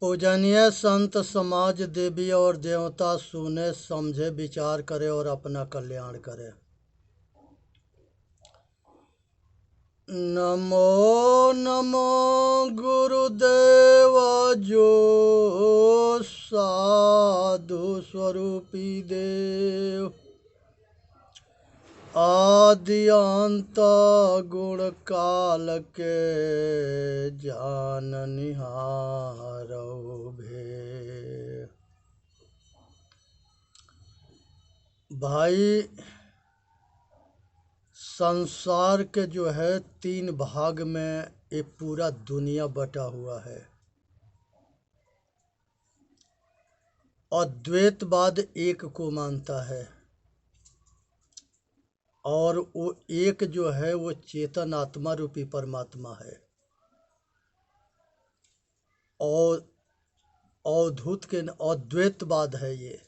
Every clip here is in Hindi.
पूजनीय संत समाज देवी और देवता सुने समझे विचार करे और अपना कल्याण करे। नमो नमो गुरुदेव जो साधु स्वरूपी देव, आदि अंत गुण काल के जान निहारो भे। भाई, संसार के जो है 3 भाग में ये पूरा दुनिया बटा हुआ है। अद्वैतवाद एक को मानता है और वो एक जो है वो चेतन आत्मा रूपी परमात्मा है। और अवधूत के अद्वैतवाद है ये।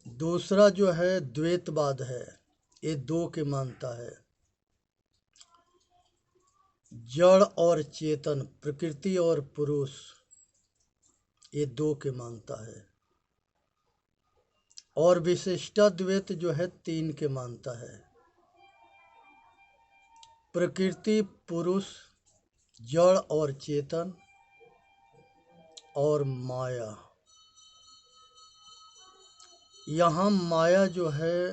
दूसरा जो है द्वैतवाद है, ये 2 के मानता है, जड़ और चेतन, प्रकृति और पुरुष, ये 2 के मानता है। और विशिष्टाद्वैत जो है 3 के मानता है, प्रकृति, पुरुष, जड़ और चेतन और माया। यहाँ माया जो है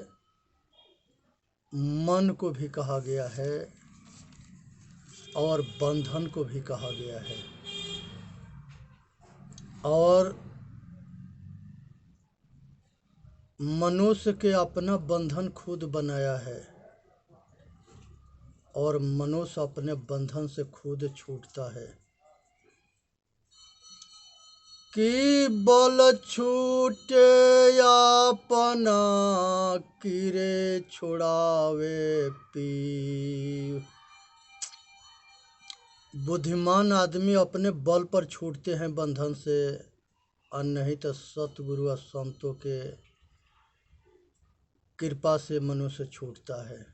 मन को भी कहा गया है और बंधन को भी कहा गया है। और मनुष्य के अपना बंधन खुद बनाया है और मनुष्य अपने बंधन से खुद छूटता है। कि बल छूटे अपना किरे छुड़ावे पी। बुद्धिमान आदमी अपने बल पर छूटते हैं बंधन से, और नहीं तो सतगुरु और संतों के कृपा से मनुष्य छूटता है।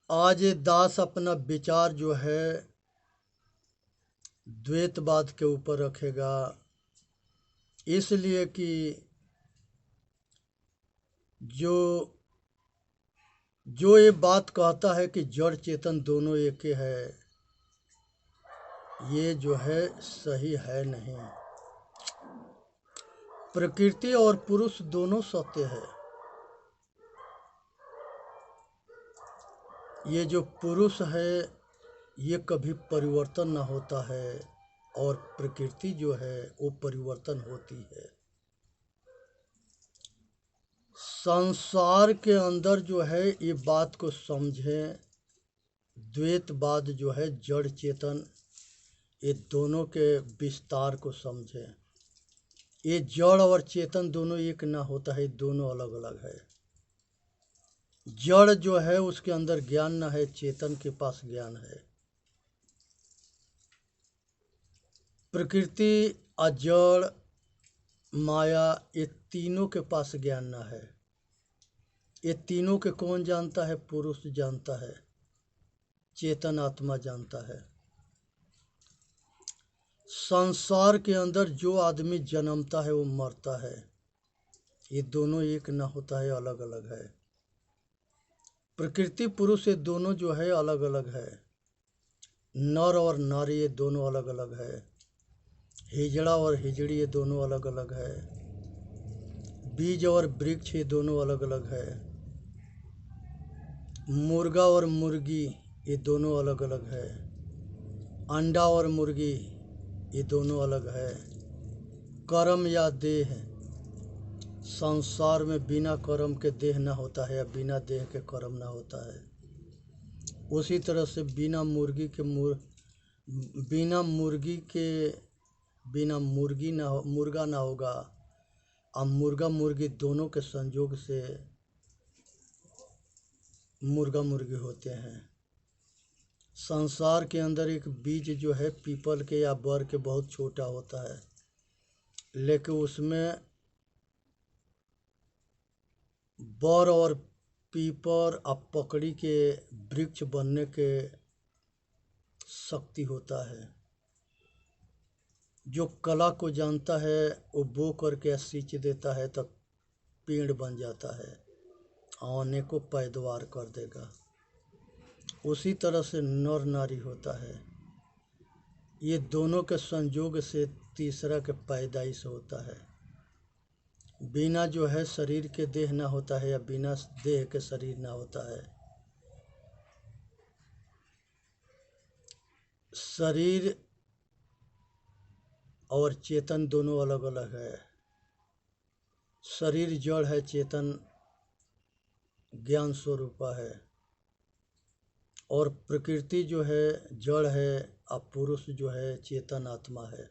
आज ये दास अपना विचार जो है द्वैतवाद के ऊपर रखेगा, इसलिए कि जो ये बात कहता है कि जड़ चेतन दोनों एक है, ये जो है सही है नहीं। प्रकृति और पुरुष दोनों सत्य है। ये जो पुरुष है ये कभी परिवर्तन ना होता है और प्रकृति जो है वो परिवर्तन होती है। संसार के अंदर जो है ये बात को समझें, द्वैतवाद जो है जड़ चेतन ये दोनों के विस्तार को समझें। ये जड़ और चेतन दोनों एक ना होता है, दोनों अलग अलग है। जड़ जो है उसके अंदर ज्ञान ना है, चेतन के पास ज्ञान है। प्रकृति, अजड़, माया, ये तीनों के पास ज्ञान ना है। ये तीनों के कौन जानता है? पुरुष जानता है, चेतन आत्मा जानता है। संसार के अंदर जो आदमी जन्मता है वो मरता है, ये दोनों एक ना होता है, अलग अलग है। प्रकृति पुरुष ये दोनों जो है अलग अलग है। नर और नारी ये दोनों अलग अलग है। हिजड़ा और हिजड़ी ये दोनों अलग अलग है। बीज और वृक्ष ये दोनों अलग अलग है। मुर्गा और मुर्गी ये दोनों अलग अलग है। अंडा और मुर्गी ये दोनों अलग है। कर्म या देह, संसार में बिना कर्म के देह ना होता है या बिना देह के कर्म ना होता है। उसी तरह से बिना मुर्गी ना मुर्गा ना होगा, और मुर्गा मुर्गी दोनों के संयोग से मुर्गा मुर्गी होते हैं। संसार के अंदर एक बीज जो है पीपल के या बर के बहुत छोटा होता है, लेकिन उसमें बर और पीपर और पकड़ी के वृक्ष बनने के शक्ति होता है। जो कला को जानता है वो बो करके सींच देता है तब पेड़ बन जाता है, आने को पैदावार कर देगा। उसी तरह से नर नारी होता है, ये दोनों के संयोग से तीसरा के पैदाइश होता है। बिना जो है शरीर के देह ना होता है या बिना देह के शरीर ना होता है। शरीर और चेतन दोनों अलग अलग है। शरीर जड़ है, चेतन ज्ञान स्वरूप है। और प्रकृति जो है जड़ है और पुरुष जो है चेतन आत्मा है।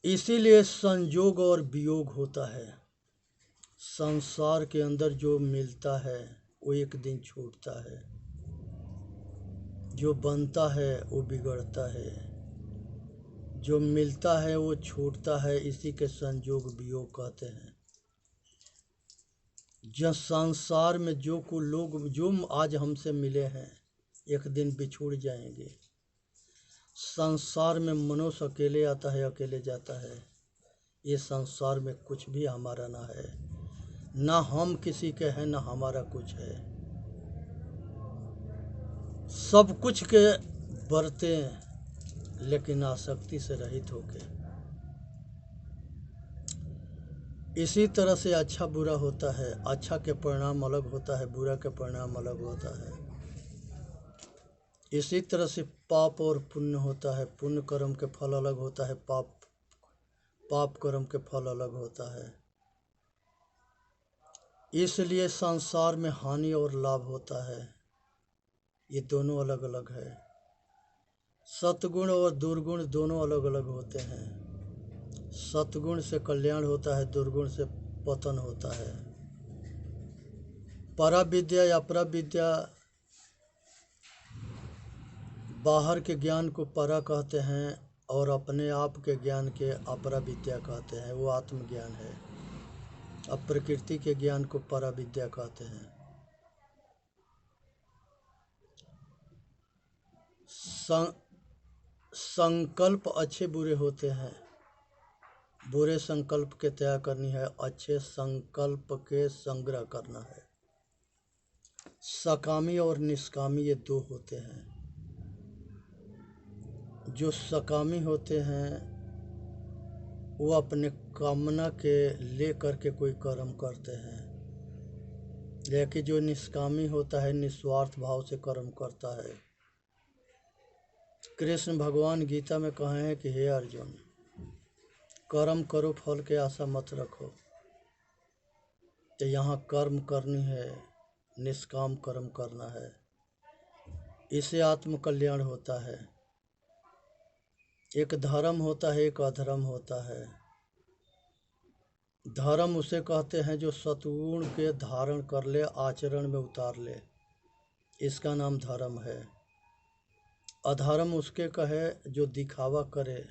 इसीलिए संयोग और वियोग होता है। संसार के अंदर जो मिलता है वो एक दिन छूटता है, जो बनता है वो बिगड़ता है, जो मिलता है वो छूटता है। इसी के संयोग वियोग कहते हैं। जब संसार में जो को लोग जो आज हमसे मिले हैं एक दिन बिछुड़ जाएंगे। संसार में मनुष्य अकेले आता है, अकेले जाता है। ये संसार में कुछ भी हमारा ना है, ना हम किसी के हैं, ना हमारा कुछ है। सब कुछ के बरते लेकिन आसक्ति से रहित होके। इसी तरह से अच्छा बुरा होता है। अच्छा के परिणाम अलग होता है, बुरा के परिणाम अलग होता है। इसी तरह से पाप और पुण्य होता है। पुण्य कर्म के फल अलग होता है, पाप कर्म के फल अलग होता है। इसलिए संसार में हानि और लाभ होता है, ये दोनों अलग अलग है। सतगुण और दुर्गुण दोनों अलग अलग होते हैं। सतगुण से कल्याण होता है, दुर्गुण से पतन होता है। परा विद्या या अपरा विद्या, बाहर के ज्ञान को परा कहते हैं और अपने आप के ज्ञान के अपरा विद्या कहते हैं, वो आत्मज्ञान है। अब प्रकृति के ज्ञान को परा विद्या कहते हैं। संकल्प अच्छे बुरे होते हैं। बुरे संकल्प के त्याग करनी है, अच्छे संकल्प के संग्रह करना है। सकामी और निष्कामी ये दो होते हैं। जो सकामी होते हैं वो अपने कामना के लेकर के कोई कर्म करते हैं, लेकिन जो निष्कामी होता है निस्वार्थ भाव से कर्म करता है। कृष्ण भगवान गीता में कहे हैं कि हे अर्जुन, कर्म करो, फल के आशा मत रखो। तो यहाँ कर्म करनी है, निष्काम कर्म करना है, इससे आत्म कल्याण होता है। एक धर्म होता है, एक अधर्म होता है। धर्म उसे कहते हैं जो सतगुण के धारण कर ले, आचरण में उतार ले, इसका नाम धर्म है। अधर्म उसके कहे जो दिखावा करे,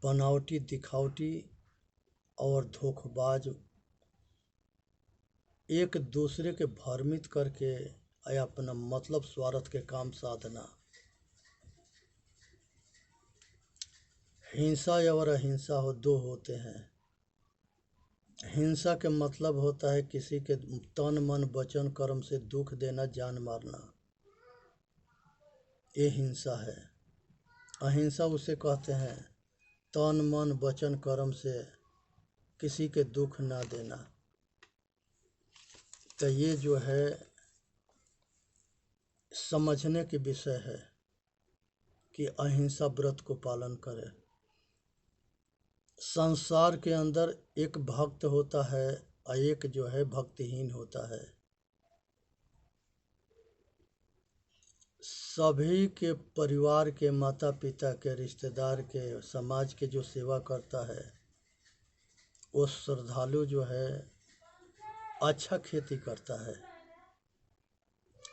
बनावटी, दिखावटी और धोखेबाज, एक दूसरे के भ्रमित करके अपना मतलब स्वार्थ के काम साधना। हिंसा और अहिंसा हो, दो होते हैं। हिंसा के मतलब होता है किसी के तन मन वचन कर्म से दुख देना, जान मारना, ये हिंसा है। अहिंसा उसे कहते हैं तन मन वचन कर्म से किसी के दुख ना देना। तो ये जो है समझने की विषय है कि अहिंसा व्रत को पालन करें। संसार के अंदर एक भक्त होता है और एक जो है भक्तिहीन होता है। सभी के परिवार के, माता पिता के, रिश्तेदार के, समाज के जो सेवा करता है वो श्रद्धालु जो है अच्छा खेती करता है।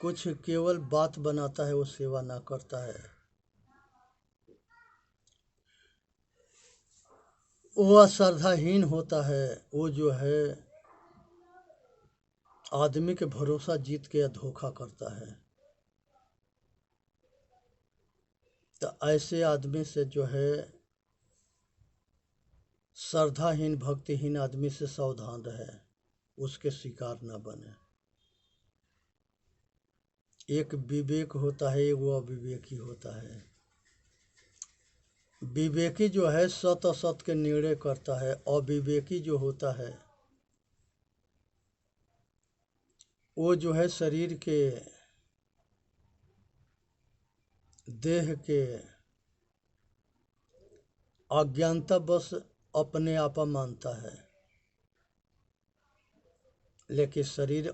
कुछ केवल बात बनाता है, वो सेवा ना करता है। वो श्रद्धाहीन होता है, वो जो है आदमी के भरोसा जीत के धोखा करता है। तो ऐसे आदमी से जो है श्रद्धाहीन भक्तिहीन आदमी से सावधान रहे, उसके शिकार न बने। एक विवेक होता है, एक वो अविवेकी होता है। विवेकी जो है सत असत के निर्णय करता है, अविवेकी जो होता है वो जो है शरीर के देह के अज्ञानता बस अपने आपा मानता है, लेकिन शरीर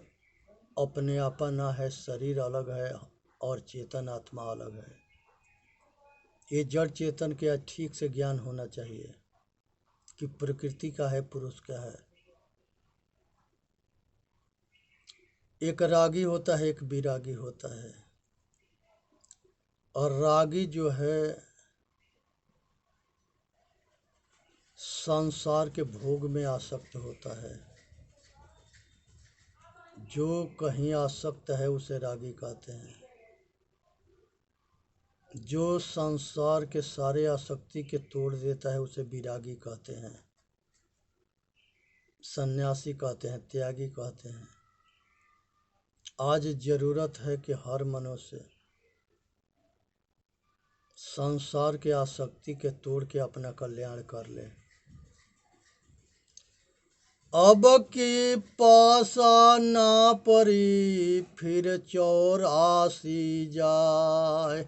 अपने आपा ना है, शरीर अलग है और चेतन आत्मा अलग है। ये जड़ चेतन के ठीक से ज्ञान होना चाहिए कि प्रकृति का है, पुरुष का है। एक रागी होता है, एक विरागी होता है। और रागी जो है संसार के भोग में आसक्त होता है। जो कहीं आसक्त है उसे रागी कहते हैं। जो संसार के सारे आसक्ति के तोड़ देता है उसे विरागी कहते हैं, सन्यासी कहते हैं, त्यागी कहते हैं। आज जरूरत है कि हर मनुष्य संसार के आसक्ति के तोड़ के अपना कल्याण कर ले। अब की पासा ना परी फिर 84 जाए।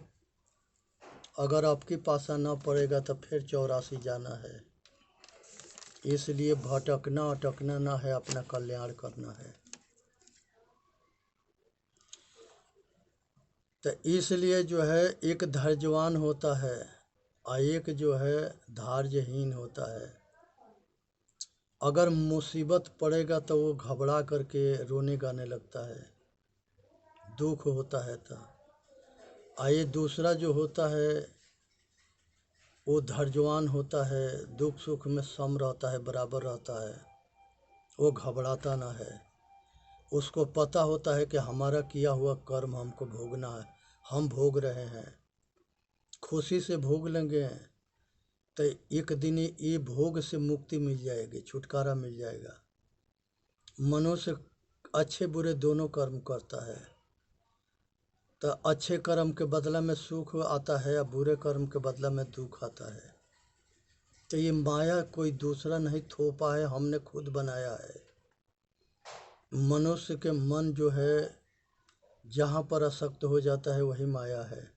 अगर आपकी पासा ना पड़ेगा तो फिर 84 जाना है। इसलिए भटकना अटकना ना है, अपना कल्याण करना है। तो इसलिए जो है एक धैर्यवान होता है और एक जो है धैर्यहीन होता है। अगर मुसीबत पड़ेगा तो वो घबरा करके रोने गाने लगता है, दुख होता है। तो ये दूसरा जो होता है वो धैर्यवान होता है, दुख सुख में सम रहता है, बराबर रहता है, वो घबराता ना है। उसको पता होता है कि हमारा किया हुआ कर्म हमको भोगना है, हम भोग रहे हैं, खुशी से भोग लेंगे तो एक दिन ये भोग से मुक्ति मिल जाएगी, छुटकारा मिल जाएगा। मनुष्य अच्छे बुरे दोनों कर्म करता है, तो अच्छे कर्म के बदला में सुख आता है या बुरे कर्म के बदला में दुख आता है। तो ये माया कोई दूसरा नहीं थोपा है, हमने खुद बनाया है। मनुष्य के मन जो है जहाँ पर आसक्त हो जाता है वही माया है,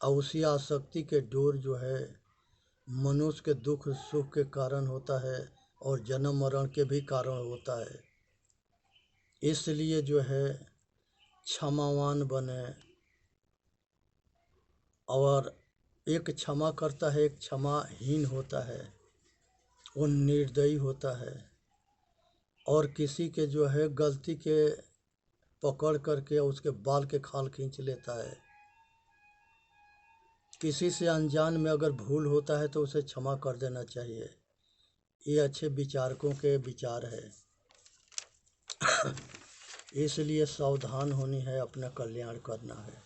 और उसी आसक्ति के डोर जो है मनुष्य के दुख सुख के कारण होता है और जन्म मरण के भी कारण होता है। इसलिए जो है क्षमावान बने, और एक क्षमा करता है, एक क्षमाहीन होता है, वो निर्दयी होता है। और किसी के जो है गलती के पकड़ करके उसके बाल के खाल खींच लेता है। किसी से अनजान में अगर भूल होता है तो उसे क्षमा कर देना चाहिए। ये अच्छे विचारकों के विचार है। इसलिए सावधान होनी है, अपना कल्याण करना है।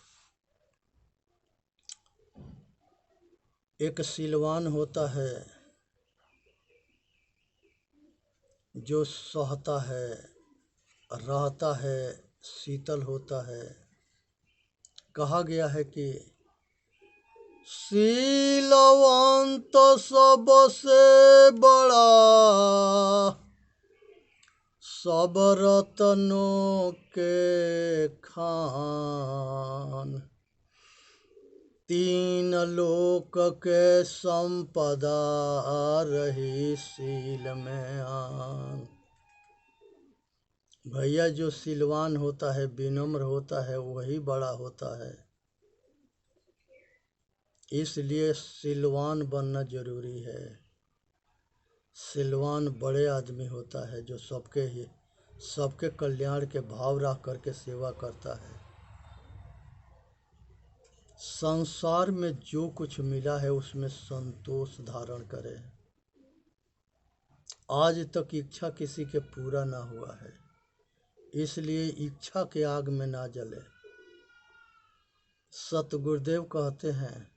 एक शीलवान होता है जो सहता है, रहता है, शीतल होता है। कहा गया है कि शीलवान तो सबसे बड़ा, सब रत्नों के खान, 3 लोक के संपदा रही शील में आन। भैया जो शीलवान होता है, विनम्र होता है, वही बड़ा होता है। इसलिए शीलवान बनना जरूरी है। शीलवान बड़े आदमी होता है जो सबके कल्याण के भाव रख करके सेवा करता है। संसार में जो कुछ मिला है उसमें संतोष धारण करे। आज तक इच्छा किसी के पूरा ना हुआ है, इसलिए इच्छा के आग में ना जले। सतगुरुदेव कहते हैं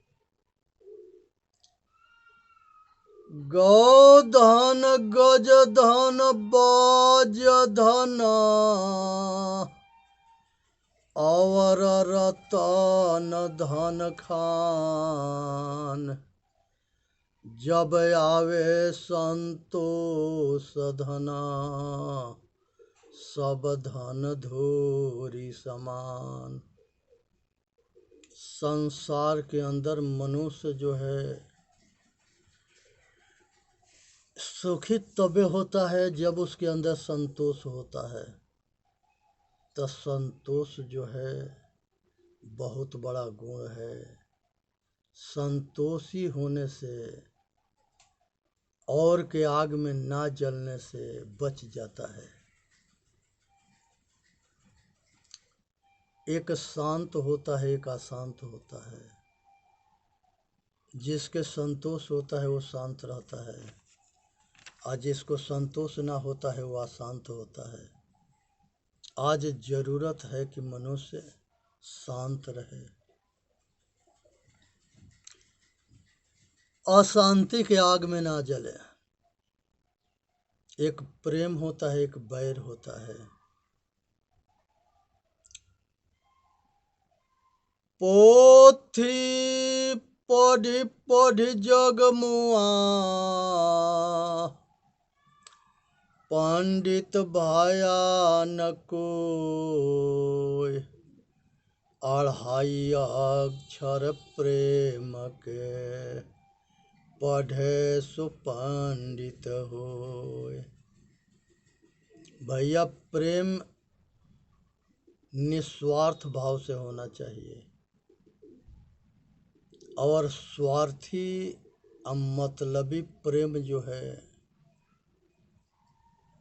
गौ धन गज धन बाज धन और रतन धन खान, जब आवे संतोष धना सब धन धूरी समान। संसार के अंदर मनुष्य जो है सुखी तबे होता है जब उसके अंदर संतोष होता है। तो संतोष जो है बहुत बड़ा गुण है। संतोषी होने से और के आग में ना जलने से बच जाता है। एक शांत होता है, एक अशांत होता है। जिसके संतोष होता है वो शांत रहता है, और जिसको संतोष ना होता है वो अशांत होता है। आज जरूरत है कि मनुष्य शांत रहे, अशांति के आग में ना जले। एक प्रेम होता है, एक बैर होता है। पोथी पढ़ी पढ़ी जगमुआ, पंडित भाया न कोय, अढ़ाई अक्षर प्रेम के, पढ़े सो पंडित होय। भैया प्रेम निस्वार्थ भाव से होना चाहिए, और स्वार्थी मतलबी प्रेम जो है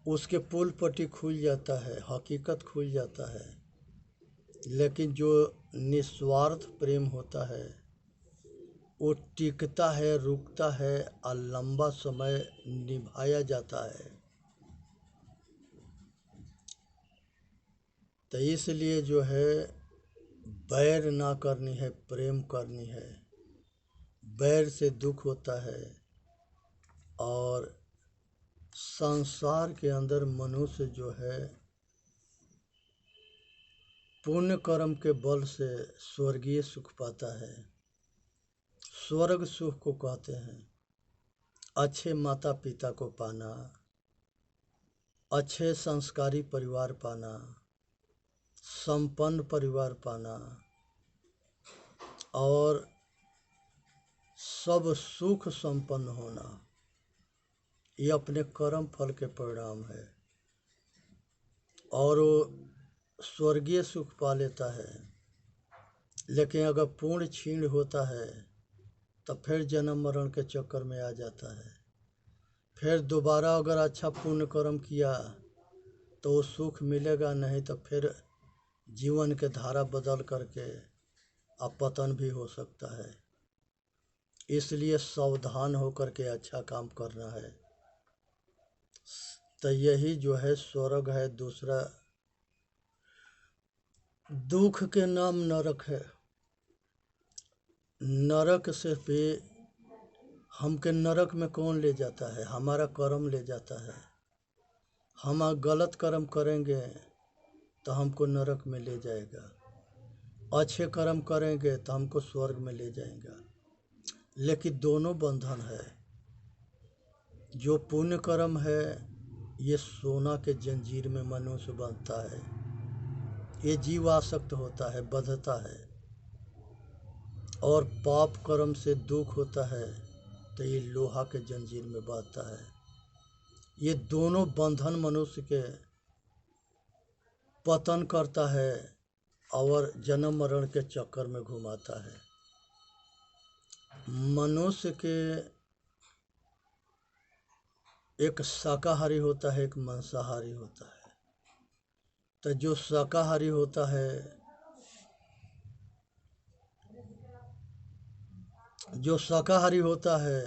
उसके पुल पट्टी खुल जाता है, हकीकत खुल जाता है। लेकिन जो निस्वार्थ प्रेम होता है वो टिकता है, रुकता है और लंबा समय निभाया जाता है। तो इसलिए जो है बैर ना करनी है, प्रेम करनी है। बैर से दुख होता है, और संसार के अंदर मनुष्य जो है पुण्य कर्म के बल से स्वर्गीय सुख पाता है। स्वर्ग सुख को कहते हैं अच्छे माता पिता को पाना, अच्छे संस्कारी परिवार पाना, संपन्न परिवार पाना, और सब सुख संपन्न होना। ये अपने कर्म फल के परिणाम है, और वो स्वर्गीय सुख पा लेता है। लेकिन अगर पूर्ण क्षीण होता है तो फिर जन्म मरण के चक्कर में आ जाता है। फिर दोबारा अगर अच्छा पुण्य कर्म किया तो वो सुख मिलेगा, नहीं तो फिर जीवन के धारा बदल करके अपतन भी हो सकता है। इसलिए सावधान होकर के अच्छा काम करना है। तो यही जो है स्वर्ग है। दूसरा दुख के नाम नरक है। नरक से भी हमके नरक में कौन ले जाता है? हमारा कर्म ले जाता है। हम गलत कर्म करेंगे तो हमको नरक में ले जाएगा, अच्छे कर्म करेंगे तो हमको स्वर्ग में ले जाएगा। लेकिन दोनों बंधन है। जो पुण्य कर्म है ये सोना के जंजीर में मनुष्य बंधता है, ये जीव आसक्त होता है, बंधता है। और पाप कर्म से दुख होता है तो ये लोहा के जंजीर में बांधता है। ये दोनों बंधन मनुष्य के पतन करता है और जन्म मरण के चक्कर में घुमाता है। मनुष्य के एक शाकाहारी होता है, एक मांसाहारी होता है। तो जो शाकाहारी होता है, जो शाकाहारी होता है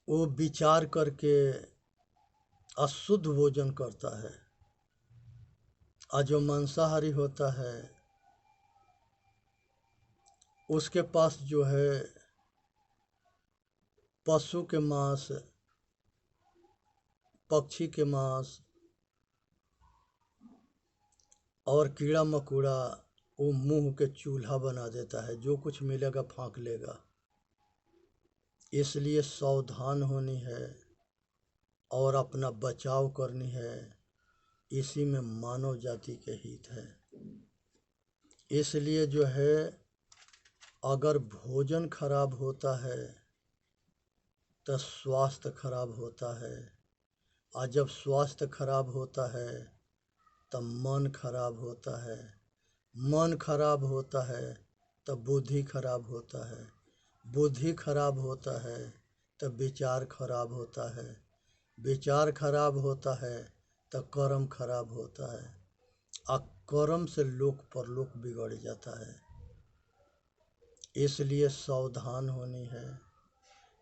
वो विचार करके अशुद्ध भोजन करता है, और जो मांसाहारी होता है उसके पास जो है पशु के मांस, पक्षी के मांस और कीड़ा मकोड़ा वो मुंह के चूल्हा बना देता है, जो कुछ मिलेगा फाँक लेगा। इसलिए सावधान होनी है और अपना बचाव करनी है। इसी में मानव जाति के हित है। इसलिए जो है, अगर भोजन खराब होता है तो स्वास्थ्य खराब होता है, और जब स्वास्थ्य खराब होता है तब मन खराब होता है, मन खराब होता है तब बुद्धि खराब होता है, बुद्धि खराब होता है तब विचार खराब होता है, विचार खराब होता है तब कर्म खराब होता है, और कर्म से लोक परलोक बिगड़ जाता है। इसलिए सावधान होनी है,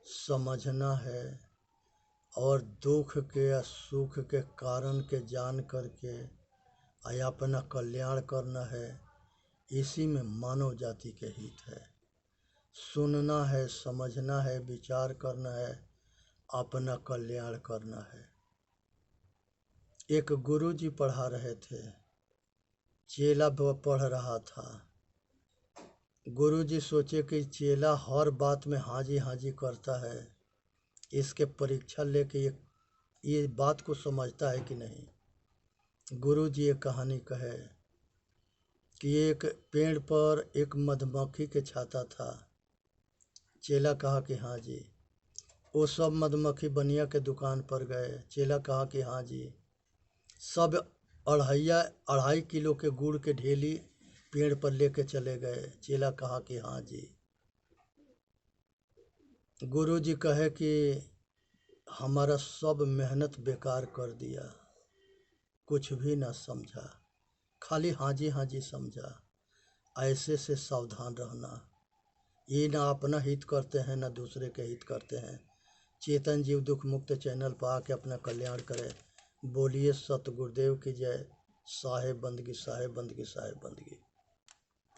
समझना है, और दुख के या सुख के कारण के जान करके अपना कल्याण करना है। इसी में मानव जाति के हित है। सुनना है, समझना है, विचार करना है, अपना कल्याण करना है। एक गुरुजी पढ़ा रहे थे, चेला पढ़ रहा था। गुरुजी सोचे कि चेला हर बात में हाजी हाजी करता है, इसके परीक्षा लेके ये बात को समझता है कि नहीं। गुरुजी एक कहानी कहे कि एक पेड़ पर एक मधुमक्खी के छाता था। चेला कहा कि हाँ जी। वो सब मधुमक्खी बनिया के दुकान पर गए। चेला कहा कि हाँ जी। सब 2.5 किलो के गुड़ के ढेली पेड़ पर लेके चले गए। चेला कहा कि हाँ जी। गुरुजी कहे कि हमारा सब मेहनत बेकार कर दिया, कुछ भी ना समझा, खाली हाजी हाजी समझा। ऐसे से सावधान रहना। ये ना अपना हित करते हैं ना दूसरे के हित करते हैं। चेतन जीव दुख मुक्त चैनल पर आके अपना कल्याण करें। बोलिए सतगुरुदेव की जय। साहेब बंदगी, साहेब बंदगी, साहेब बंदगी।